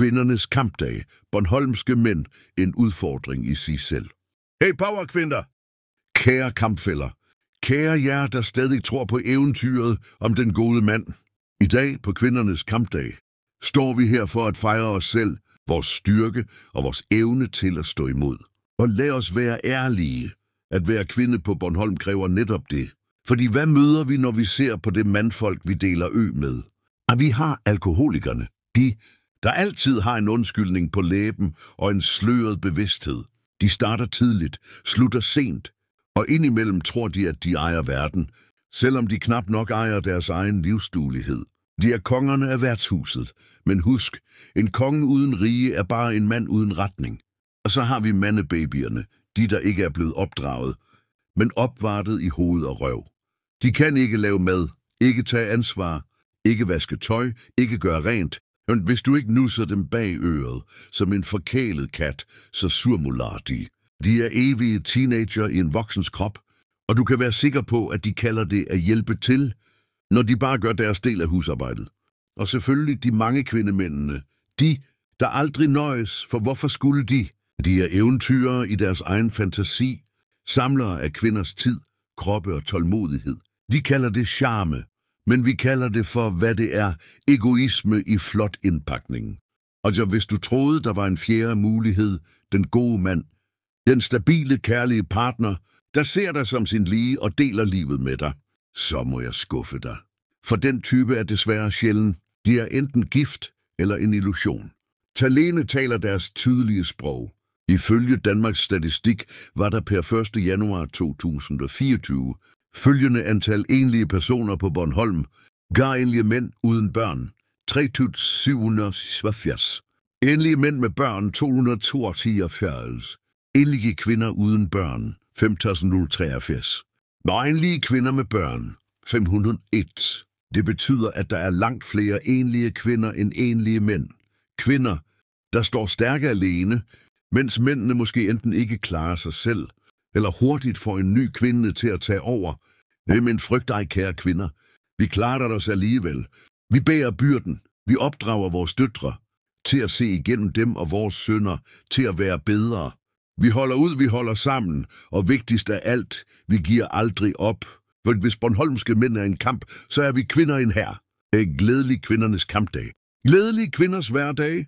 Kvindernes kampdag. Bornholmske mænd. En udfordring i sig selv. Hey powerkvinder! Kære kampfæller. Kære jer, der stadig tror på eventyret om den gode mand. I dag på Kvindernes kampdag står vi her for at fejre os selv, vores styrke og vores evne til at stå imod. Og lad os være ærlige. At være kvinde på Bornholm kræver netop det. Fordi hvad møder vi, når vi ser på det mandfolk, vi deler ø med? Og vi har alkoholikerne. De, der altid har en undskyldning på læben og en sløret bevidsthed. De starter tidligt, slutter sent, og indimellem tror de, at de ejer verden, selvom de knap nok ejer deres egen livsduelighed. De er kongerne af værtshuset, men husk, en konge uden rige er bare en mand uden retning. Og så har vi mandebabyerne, de der ikke er blevet opdraget, men opvartet i hoved og røv. De kan ikke lave mad, ikke tage ansvar, ikke vaske tøj, ikke gøre rent. Men hvis du ikke nusser dem bag øret, som en forkælet kat, så surmular de. De er evige teenager i en voksens krop, og du kan være sikker på, at de kalder det at hjælpe til, når de bare gør deres del af husarbejdet. Og selvfølgelig de mange kvindemændene, de, der aldrig nøjes, for hvorfor skulle de? De er eventyrere i deres egen fantasi, samlere af kvinders tid, kroppe og tålmodighed. De kalder det charme, men vi kalder det for, hvad det er, egoisme i flot indpakning. Og så hvis du troede, der var en fjerde mulighed, den gode mand, den stabile, kærlige partner, der ser dig som sin lige og deler livet med dig, så må jeg skuffe dig. For den type er desværre sjælden. De er enten gift eller en illusion. Talene taler deres tydelige sprog. Ifølge Danmarks Statistik var der per 1. januar 2024 følgende antal enlige personer på Bornholm, enlige mænd uden børn, 3.777. Enlige mænd med børn, 242. Enlige kvinder uden børn, 5.083. Og enlige kvinder med børn, 501. Det betyder, at der er langt flere enlige kvinder end enlige mænd. Kvinder, der står stærke alene, mens mændene måske enten ikke klarer sig selv, eller hurtigt får en ny kvinde til at tage over. Men frygt ej, kære kvinder. Vi klarer os alligevel. Vi bærer byrden. Vi opdrager vores døtre til at se igennem dem og vores sønner til at være bedre. Vi holder ud, vi holder sammen, og vigtigst af alt, vi giver aldrig op. For hvis bornholmske mænd er en kamp, så er vi kvinder en hær. Glædelig kvindernes kampdag. Glædelig kvinders hverdag.